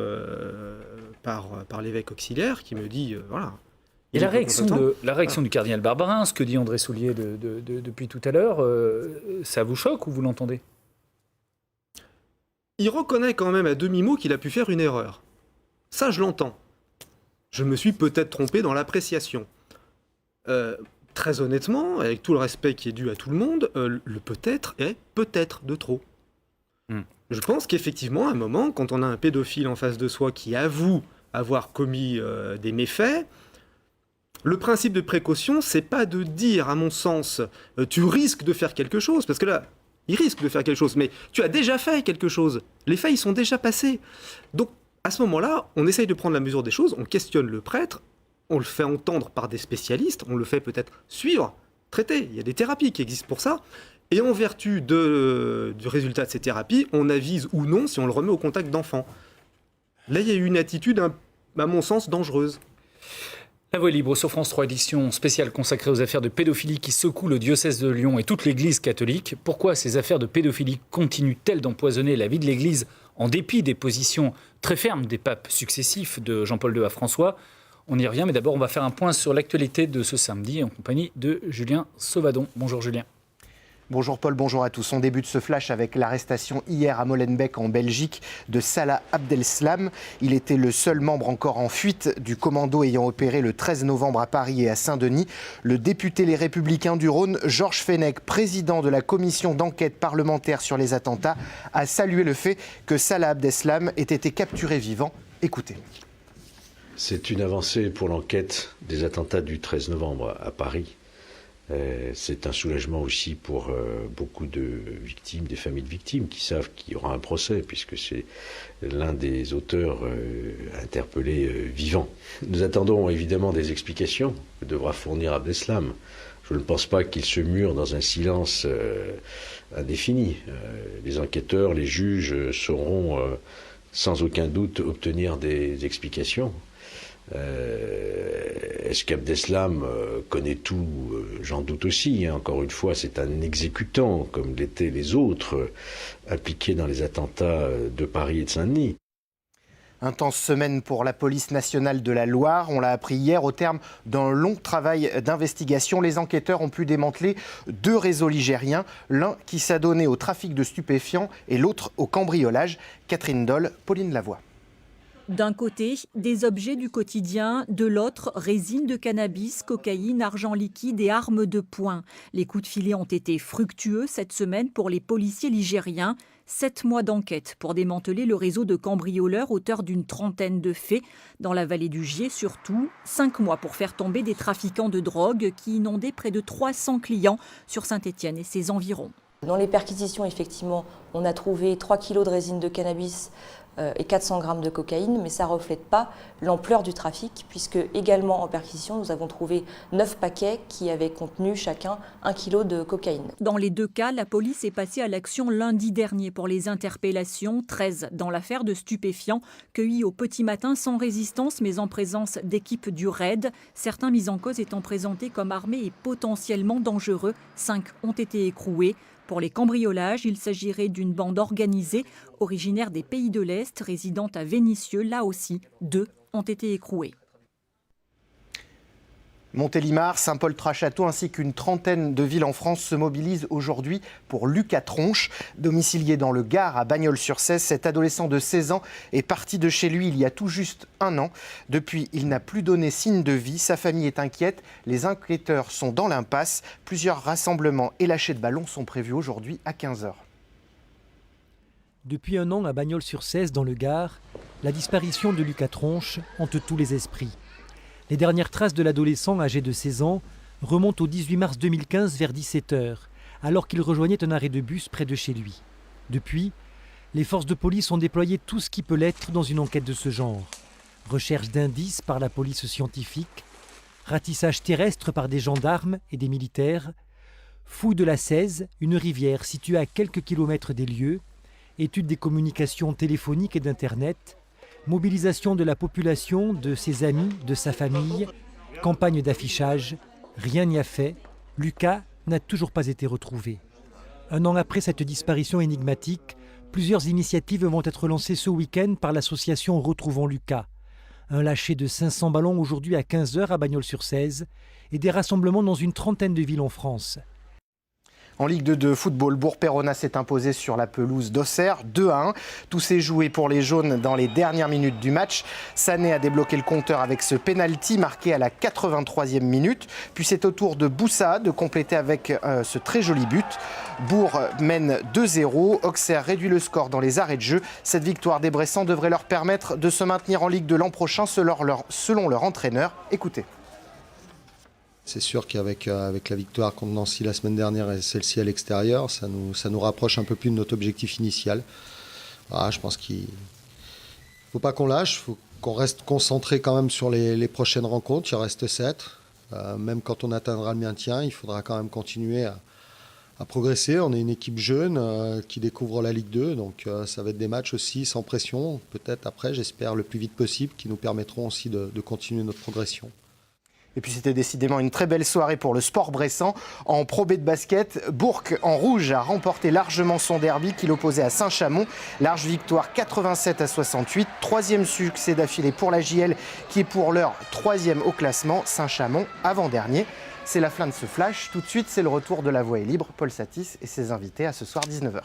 par l'évêque auxiliaire qui me dit, voilà... Et la réaction du cardinal Barbarin, ce que dit André Soulier depuis tout à l'heure, ça vous choque ou vous l'entendez? Il reconnaît quand même à demi-mot qu'il a pu faire une erreur. Ça, je l'entends. Je me suis peut-être trompé dans l'appréciation. Très honnêtement, avec tout le respect qui est dû à tout le monde, le peut-être est peut-être de trop. Je pense qu'effectivement, à un moment, quand on a un pédophile en face de soi qui avoue avoir commis des méfaits, le principe de précaution, c'est pas de dire, à mon sens, tu risques de faire quelque chose, parce que là, il risque de faire quelque chose, mais tu as déjà fait quelque chose. Les faits, ils sont déjà passés. Donc, à ce moment-là, on essaye de prendre la mesure des choses, on questionne le prêtre, on le fait entendre par des spécialistes, on le fait peut-être suivre, traiter. Il y a des thérapies qui existent pour ça. Et en vertu du résultat de ces thérapies, on avise ou non si on le remet au contact d'enfants. Là, il y a eu une attitude, à mon sens, dangereuse. La Voix libre sur France 3, édition spéciale consacrée aux affaires de pédophilie qui secouent le diocèse de Lyon et toute l'Église catholique. Pourquoi ces affaires de pédophilie continuent-elles d'empoisonner la vie de l'Église en dépit des positions très fermes des papes successifs de Jean-Paul II à François? On y revient, mais d'abord on va faire un point sur l'actualité de ce samedi en compagnie de Julien Sauvadon. Bonjour Julien. Bonjour Paul, bonjour à tous. On débute ce flash avec l'arrestation hier à Molenbeek en Belgique de Salah Abdeslam. Il était le seul membre encore en fuite du commando ayant opéré le 13 novembre à Paris et à Saint-Denis. Le député Les Républicains du Rhône, Georges Fenech, président de la commission d'enquête parlementaire sur les attentats, a salué le fait que Salah Abdeslam ait été capturé vivant. Écoutez. C'est une avancée pour l'enquête des attentats du 13 novembre à Paris. C'est un soulagement aussi pour beaucoup de victimes, des familles de victimes qui savent qu'il y aura un procès puisque c'est l'un des auteurs interpellés vivant. Nous attendons évidemment des explications que devra fournir Abdeslam. Je ne pense pas qu'il se mure dans un silence indéfini. Les enquêteurs, les juges sauront sans aucun doute obtenir des explications. Est-ce qu'Abdeslam connaît tout? J'en doute aussi. Encore une fois, c'est un exécutant, comme l'étaient les autres impliqués dans les attentats de Paris et de Saint-Denis. Intense semaine pour la police nationale de la Loire. On l'a appris hier au terme d'un long travail d'investigation. Les enquêteurs ont pu démanteler 2 réseaux ligériens, l'un qui s'adonnait au trafic de stupéfiants et l'autre au cambriolage. Catherine Doll, Pauline Lavoie. D'un côté, des objets du quotidien, de l'autre, résine de cannabis, cocaïne, argent liquide et armes de poing. Les coups de filet ont été fructueux cette semaine pour les policiers ligériens. 7 mois d'enquête pour démanteler le réseau de cambrioleurs auteurs d'une trentaine de faits. Dans la vallée du Gier surtout, 5 mois pour faire tomber des trafiquants de drogue qui inondaient près de 300 clients sur Saint-Étienne et ses environs. Dans les perquisitions, effectivement, on a trouvé 3 kilos de résine de cannabis et 400 grammes de cocaïne, mais ça ne reflète pas l'ampleur du trafic, puisque également en perquisition, nous avons trouvé 9 paquets qui avaient contenu chacun 1 kilo de cocaïne. Dans les 2 cas, la police est passée à l'action lundi dernier pour les interpellations, 13 dans l'affaire de stupéfiants cueillis au petit matin sans résistance, mais en présence d'équipes du RAID. Certains mis en cause étant présentés comme armés et potentiellement dangereux, 5 ont été écroués. Pour les cambriolages, il s'agirait d'une bande organisée, originaire des pays de l'Est, résidant à Vénissieux. Là aussi, 2 ont été écroués. Montélimar, Saint-Paul-Trachâteau ainsi qu'une trentaine de villes en France se mobilisent aujourd'hui pour Lucas Tronche. Domicilié dans le Gard à Bagnols-sur-Cèze, cet adolescent de 16 ans est parti de chez lui il y a tout juste 1 an. Depuis, il n'a plus donné signe de vie. Sa famille est inquiète. Les enquêteurs sont dans l'impasse. Plusieurs rassemblements et lâchers de ballons sont prévus aujourd'hui à 15h. Depuis 1 an à Bagnols-sur-Cèze, dans le Gard, la disparition de Lucas Tronche hante tous les esprits. Les dernières traces de l'adolescent âgé de 16 ans remontent au 18 mars 2015 vers 17h, alors qu'il rejoignait un arrêt de bus près de chez lui. Depuis, les forces de police ont déployé tout ce qui peut l'être dans une enquête de ce genre. Recherche d'indices par la police scientifique, ratissage terrestre par des gendarmes et des militaires, fouille de la Cèze, une rivière située à quelques kilomètres des lieux, étude des communications téléphoniques et d'Internet, mobilisation de la population, de ses amis, de sa famille, campagne d'affichage, rien n'y a fait. Lucas n'a toujours pas été retrouvé. 1 an après cette disparition énigmatique, plusieurs initiatives vont être lancées ce week-end par l'association Retrouvons Lucas. Un lâcher de 500 ballons aujourd'hui à 15h à Bagnols-sur-Cèze et des rassemblements dans une trentaine de villes en France. En Ligue 2 de football, Bourg-Péronat s'est imposé sur la pelouse d'Auxerre, 2-1. Tout s'est joué pour les jaunes dans les dernières minutes du match. Sané a débloqué le compteur avec ce pénalty marqué à la 83e minute. Puis c'est au tour de Boussa de compléter avec ce très joli but. Bourg mène 2-0. Auxerre réduit le score dans les arrêts de jeu. Cette victoire des Bressans devrait leur permettre de se maintenir en Ligue 2 l'an prochain selon leur entraîneur. Écoutez. C'est sûr qu'avec la victoire contre Nancy la semaine dernière et celle-ci à l'extérieur, ça nous rapproche un peu plus de notre objectif initial. Voilà, je pense qu'il ne faut pas qu'on lâche, il faut qu'on reste concentré quand même sur les prochaines rencontres. Il en reste 7. Même quand on atteindra le maintien, il faudra quand même continuer à progresser. On est une équipe jeune qui découvre la Ligue 2, donc ça va être des matchs aussi sans pression. Peut-être après, j'espère, le plus vite possible, qui nous permettront aussi de continuer notre progression. Et puis c'était décidément une très belle soirée pour le sport bressan. En Pro B de basket, Bourg en rouge a remporté largement son derby qu'il opposait à Saint-Chamond. Large victoire 87-68. 3e succès d'affilée pour la JL qui est pour l'heure 3e au classement. Saint-Chamond avant-dernier. C'est la fin de ce flash. Tout de suite, c'est le retour de La Voix est libre. Paul Satis et ses invités à ce soir 19h.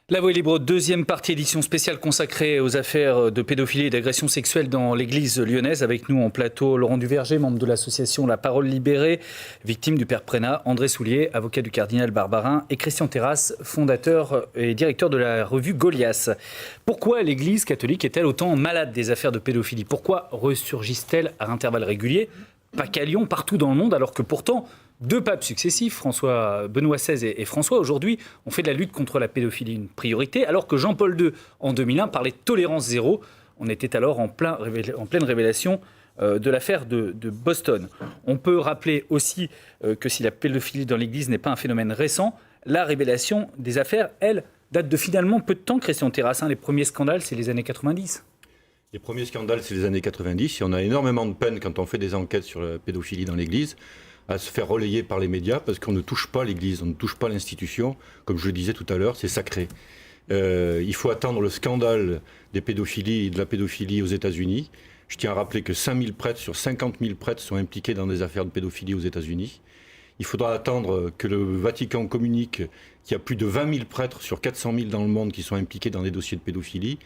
La Voix est libre, deuxième partie édition spéciale consacrée aux affaires de pédophilie et d'agression sexuelle dans l'église lyonnaise. Avec nous en plateau, Laurent Duverger, membre de l'association La Parole Libérée, victime du père Prénat, André Soulier, avocat du cardinal Barbarin, et Christian Terrasse, fondateur et directeur de la revue Goliath. Pourquoi l'église catholique est-elle autant malade des affaires de pédophilie ? Pourquoi ressurgissent-elles à intervalles réguliers ? Pas qu'à Lyon, partout dans le monde, alors que pourtant 2 papes successifs, Benoît XVI et François, aujourd'hui, ont fait de la lutte contre la pédophilie une priorité, alors que Jean-Paul II, en 2001, parlait de tolérance zéro. On était alors en pleine révélation de l'affaire de Boston. On peut rappeler aussi que si la pédophilie dans l'Église n'est pas un phénomène récent, la révélation des affaires, elle, date de finalement peu de temps, Christian Terrasse. Les premiers scandales, c'est les années 90. Les premiers scandales, c'est les années 90. Et on a énormément de peine quand on fait des enquêtes sur la pédophilie dans l'Église à se faire relayer par les médias parce qu'on ne touche pas l'Église, on ne touche pas l'institution. Comme je le disais tout à l'heure, c'est sacré. Il faut attendre le scandale des pédophilies et de la pédophilie aux États-Unis. Je tiens à rappeler que 5000 prêtres sur 50 000 prêtres sont impliqués dans des affaires de pédophilie aux États-Unis. Il faudra attendre que le Vatican communique qu'il y a plus de 20 000 prêtres sur 400 000 dans le monde qui sont impliqués dans des dossiers de pédophilie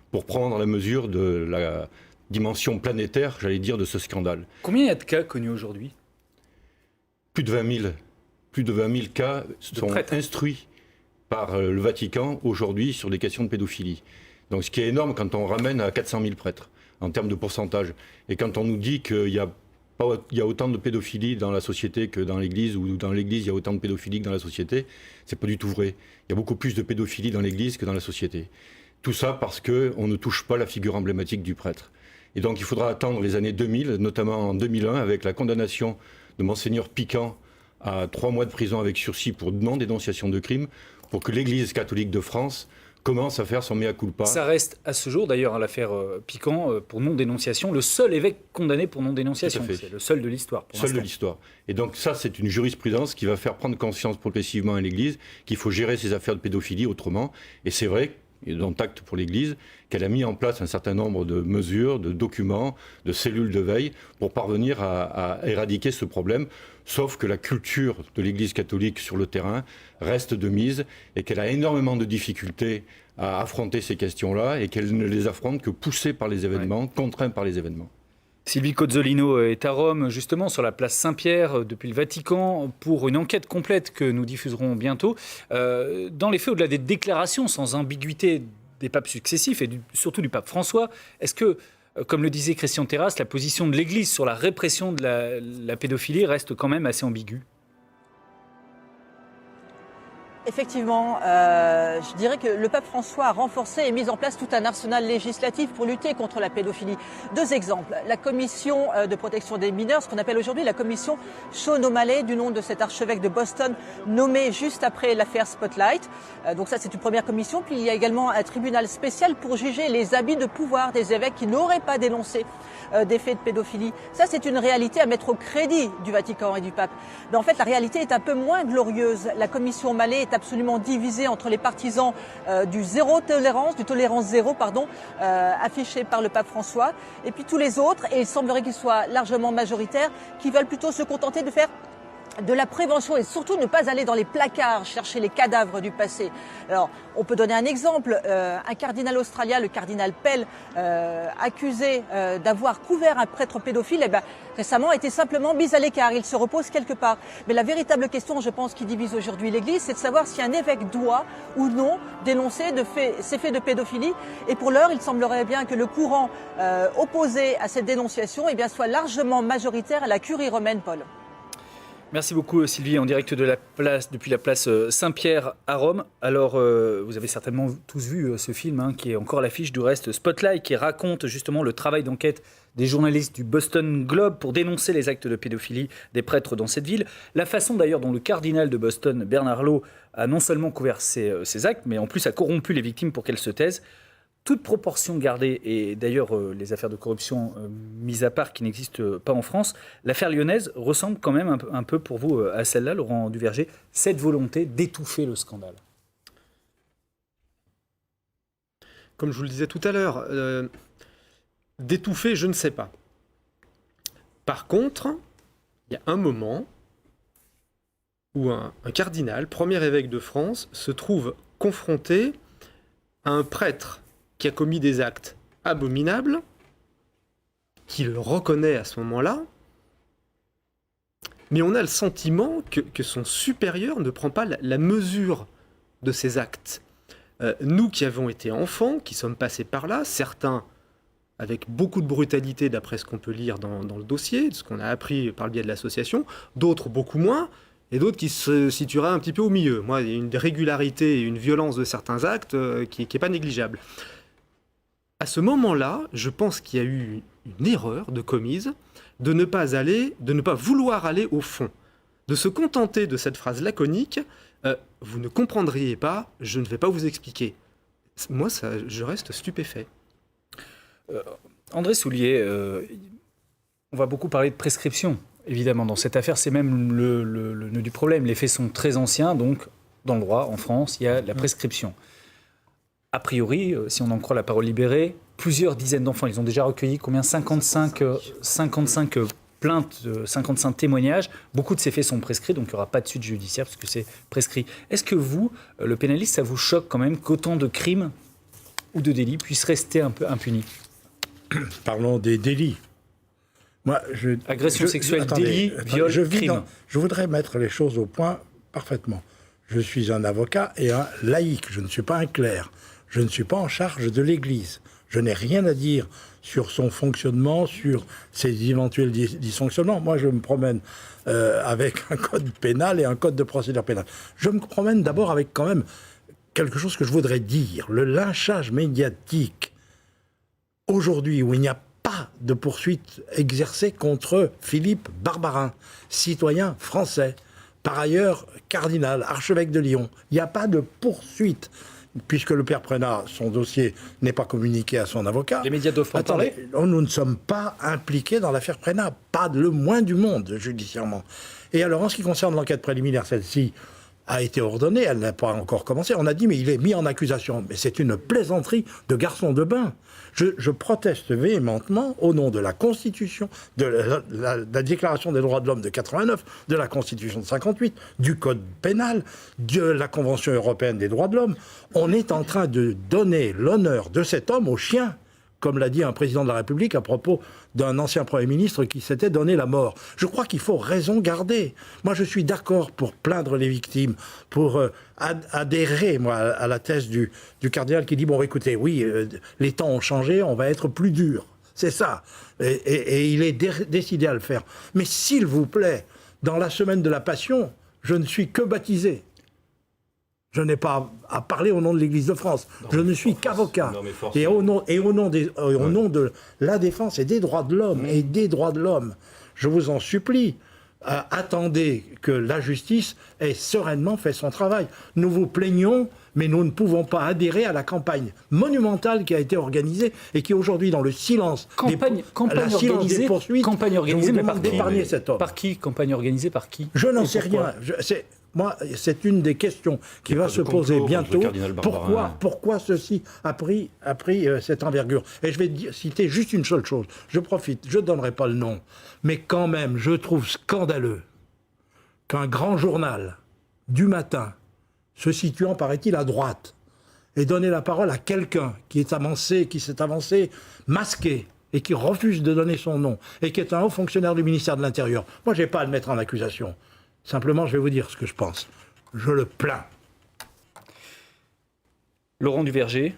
pour prendre la mesure de la dimension planétaire, j'allais dire, de ce scandale. Combien il y a de cas connus aujourd'hui ? Plus de 20 000. Plus de 20 000 cas sont instruits par le Vatican aujourd'hui sur des questions de pédophilie. Donc ce qui est énorme quand on ramène à 400 000 prêtres en termes de pourcentage. Et quand on nous dit qu'il y a autant de pédophilie dans la société que dans l'Église, ou dans l'Église il y a autant de pédophilie que dans la société, c'est pas du tout vrai. Il y a beaucoup plus de pédophilie dans l'Église que dans la société. Tout ça parce qu'on ne touche pas la figure emblématique du prêtre. Et donc il faudra attendre les années 2000, notamment en 2001, avec la condamnation de Monseigneur Piquant à 3 mois de prison avec sursis pour non-dénonciation de crime, pour que l'Église catholique de France commence à faire son mea culpa. Ça reste à ce jour, d'ailleurs, l'affaire Piquant, pour non-dénonciation, le seul évêque condamné pour non-dénonciation. C'est le seul de l'histoire. Seul de l'histoire. Et donc ça, c'est une jurisprudence qui va faire prendre conscience progressivement à l'Église qu'il faut gérer ces affaires de pédophilie autrement. Et c'est vrai, et dont acte pour l'Église, qu'elle a mis en place un certain nombre de mesures, de documents, de cellules de veille pour parvenir à éradiquer ce problème, sauf que la culture de l'Église catholique sur le terrain reste de mise et qu'elle a énormément de difficultés à affronter ces questions-là et qu'elle ne les affronte que poussée par les événements, contrainte par les événements. Sylvie Cozzolino est à Rome, justement, sur la place Saint-Pierre, depuis le Vatican, pour une enquête complète que nous diffuserons bientôt. Dans les faits, au-delà des déclarations sans ambiguïté des papes successifs, et surtout du pape François, est-ce que, comme le disait Christian Terrasse, la position de l'Église sur la répression de la pédophilie reste quand même assez ambiguë ? Effectivement, je dirais que le pape François a renforcé et mis en place tout un arsenal législatif pour lutter contre la pédophilie. 2 exemples. La commission de protection des mineurs, ce qu'on appelle aujourd'hui la commission Sean O'Malley, du nom de cet archevêque de Boston, nommé juste après l'affaire Spotlight. Donc ça, c'est une première commission. Puis il y a également un tribunal spécial pour juger les abus de pouvoir des évêques qui n'auraient pas dénoncé des faits de pédophilie. Ça, c'est une réalité à mettre au crédit du Vatican et du pape. Mais en fait, la réalité est un peu moins glorieuse. La commission O'Malley est absolument divisée entre les partisans du tolérance zéro, affiché par le pape François, et puis tous les autres, et il semblerait qu'ils soient largement majoritaires, qui veulent plutôt se contenter de faire de la prévention et surtout ne pas aller dans les placards chercher les cadavres du passé. Alors, on peut donner un exemple. Un cardinal australien, le cardinal Pell, accusé d'avoir couvert un prêtre pédophile, récemment a été simplement mis à l'écart. Il se repose quelque part. Mais la véritable question, je pense, qui divise aujourd'hui l'Église, c'est de savoir si un évêque doit ou non dénoncer ces faits de pédophilie. Et pour l'heure, il semblerait bien que le courant opposé à cette dénonciation soit largement majoritaire à la curie romaine, Paul. Merci beaucoup Sylvie, en direct de la place, depuis la place Saint-Pierre à Rome. Alors, vous avez certainement tous vu ce film, qui est encore à l'affiche du reste, Spotlight, qui raconte justement le travail d'enquête des journalistes du Boston Globe pour dénoncer les actes de pédophilie des prêtres dans cette ville. La façon d'ailleurs dont le cardinal de Boston, Bernard Law, a non seulement couvert ces actes, mais en plus a corrompu les victimes pour qu'elles se taisent. Toute proportion gardée, et d'ailleurs les affaires de corruption mises à part qui n'existent pas en France, l'affaire lyonnaise ressemble quand même un peu pour vous à celle-là, Laurent Duverger, cette volonté d'étouffer le scandale. Comme je vous le disais tout à l'heure, d'étouffer, je ne sais pas. Par contre, il y a un moment où un cardinal, premier évêque de France, se trouve confronté à un prêtre qui a commis des actes abominables, qui le reconnaît à ce moment-là, mais on a le sentiment que son supérieur ne prend pas la mesure de ces actes. Nous qui avons été enfants, qui sommes passés par là, certains avec beaucoup de brutalité d'après ce qu'on peut lire dans le dossier, ce qu'on a appris par le biais de l'association, d'autres beaucoup moins, et d'autres qui se situeraient un petit peu au milieu. Moi, il y a une régularité et une violence de certains actes qui n'est pas négligeable. À ce moment-là, je pense qu'il y a eu une erreur de commise de ne pas vouloir aller au fond, de se contenter de cette phrase laconique « vous ne comprendriez pas, je ne vais pas vous expliquer ». Moi, je reste stupéfait. André Soulier, on va beaucoup parler de prescription, évidemment. Dans cette affaire, c'est même le nœud du problème. Les faits sont très anciens, donc dans le droit, en France, il y a la prescription. A priori, si on en croit la parole libérée, plusieurs dizaines d'enfants, ils ont déjà recueilli combien 55 plaintes, 55 témoignages. Beaucoup de ces faits sont prescrits, donc il n'y aura pas de suite judiciaire parce que c'est prescrit. Est-ce que vous, le pénaliste, ça vous choque quand même qu'autant de crimes ou de délits puissent rester un peu impunis ? Parlons des délits. Moi, agression sexuelle, délit, viol, crime. Je voudrais mettre les choses au point parfaitement. Je suis un avocat et un laïc, je ne suis pas un clerc. Je ne suis pas en charge de l'Église. Je n'ai rien à dire sur son fonctionnement, sur ses éventuels dysfonctionnements. Moi, je me promène avec un code pénal et un code de procédure pénale. Je me promène d'abord avec quand même quelque chose que je voudrais dire. Le lynchage médiatique, aujourd'hui, où il n'y a pas de poursuite exercée contre Philippe Barbarin, citoyen français, par ailleurs cardinal, archevêque de Lyon. Il n'y a pas de poursuite. Puisque le père Prénat, son dossier n'est pas communiqué à son avocat. Les médias doivent en parler. Nous ne sommes pas impliqués dans l'affaire Prénat, pas le moins du monde, judiciairement. Et alors, en ce qui concerne l'enquête préliminaire, celle-ci a été ordonnée, elle n'a pas encore commencé. On a dit, mais il est mis en accusation. Mais c'est une plaisanterie de garçon de bain. Je proteste véhémentement au nom de la Constitution, de la Déclaration des droits de l'homme de 89, de la Constitution de 58, du Code pénal, de la Convention européenne des droits de l'homme. On est en train de donner l'honneur de cet homme aux chiens, comme l'a dit un président de la République à propos d'un ancien Premier ministre qui s'était donné la mort. Je crois qu'il faut raison garder. Moi, je suis d'accord pour plaindre les victimes, pour adhérer moi, à la thèse du cardinal qui dit, bon, écoutez, oui, les temps ont changé, on va être plus dur. C'est ça. Et il est décidé à le faire. Mais s'il vous plaît, dans la semaine de la Passion, je ne suis que baptisé. Je n'ai pas à parler au nom de l'Église de France. Je ne suis qu'avocat. Et au nom de la défense et des droits de l'homme, je vous en supplie, attendez que la justice ait sereinement fait son travail. Nous vous plaignons, mais nous ne pouvons pas adhérer à la campagne monumentale qui a été organisée et qui aujourd'hui, dans le silence des poursuites, campagne organisée, mais d'épargner cet homme. Par qui? Campagne organisée par qui? Je n'en sais rien. Moi, c'est une des questions qui va se poser bientôt. Pourquoi ceci a pris cette envergure? Et je vais citer juste une seule chose. Je profite, je ne donnerai pas le nom. Mais quand même, je trouve scandaleux qu'un grand journal du matin, se situant, paraît-il, à droite, ait donné la parole à quelqu'un qui s'est avancé masqué et qui refuse de donner son nom, et qui est un haut fonctionnaire du ministère de l'Intérieur. Moi, je n'ai pas à le mettre en accusation. Simplement, je vais vous dire ce que je pense. Je le plains. Laurent Duverger,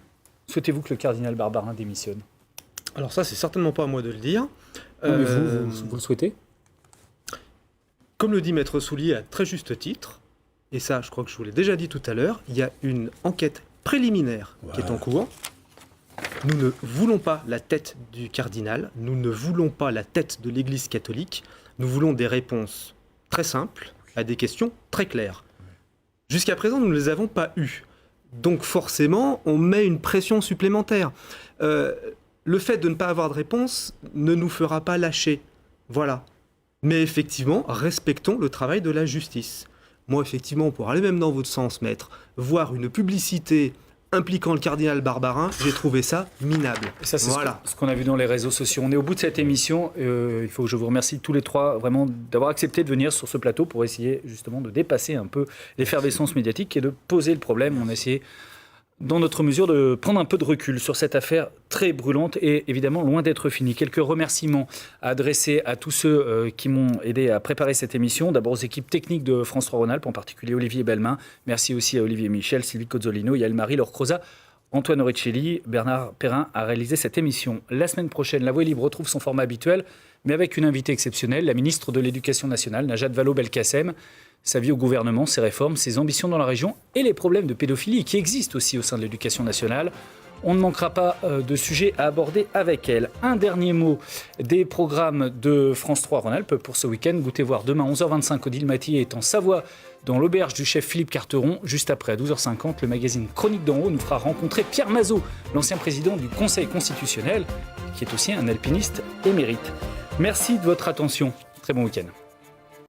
souhaitez-vous que le cardinal Barbarin démissionne? Alors ça, c'est certainement pas à moi de le dire. Non, mais vous le souhaitez? Comme le dit Maître Soulier à très juste titre, et ça, je crois que je vous l'ai déjà dit tout à l'heure, il y a une enquête préliminaire qui est en cours. Nous ne voulons pas la tête du cardinal, nous ne voulons pas la tête de l'Église catholique, nous voulons des réponses très simples à des questions très claires. Jusqu'à présent, nous ne les avons pas eues. Donc forcément, on met une pression supplémentaire. Le fait de ne pas avoir de réponse ne nous fera pas lâcher. Voilà. Mais effectivement, respectons le travail de la justice. Moi, effectivement, pour aller même dans votre sens, maître, voir une publicité impliquant le cardinal Barbarin, j'ai trouvé ça minable. Et ça, c'est ce qu'on a vu dans les réseaux sociaux. On est au bout de cette émission. Il faut que je vous remercie tous les trois vraiment d'avoir accepté de venir sur ce plateau pour essayer justement de dépasser un peu l'effervescence médiatique et de poser le problème. On a essayé, dans notre mesure, de prendre un peu de recul sur cette affaire très brûlante et évidemment loin d'être finie. Quelques remerciements à adresser à tous ceux qui m'ont aidé à préparer cette émission. D'abord aux équipes techniques de France 3 Rhône-Alpes, en particulier Olivier Bellemin. Merci aussi à Olivier Michel, Sylvie Cozzolino, Yael Marie, Laure Croza, Antoine Oricelli, Bernard Perrin a réalisé cette émission. La semaine prochaine, La Voix libre retrouve son format habituel, mais avec une invitée exceptionnelle, la ministre de l'Éducation nationale, Najat Vallaud-Belkacem. Sa vie au gouvernement, ses réformes, ses ambitions dans la région et les problèmes de pédophilie qui existent aussi au sein de l'Éducation nationale. On ne manquera pas de sujets à aborder avec elle. Un dernier mot des programmes de France 3 Rhône-Alpes pour ce week-end. Goûtez voir demain 11h25, Odile Mathieu est en Savoie dans l'auberge du chef Philippe Carteron. Juste après, à 12h50, le magazine Chronique d'en haut nous fera rencontrer Pierre Mazot, l'ancien président du Conseil constitutionnel, qui est aussi un alpiniste émérite. Merci de votre attention. Très bon week-end.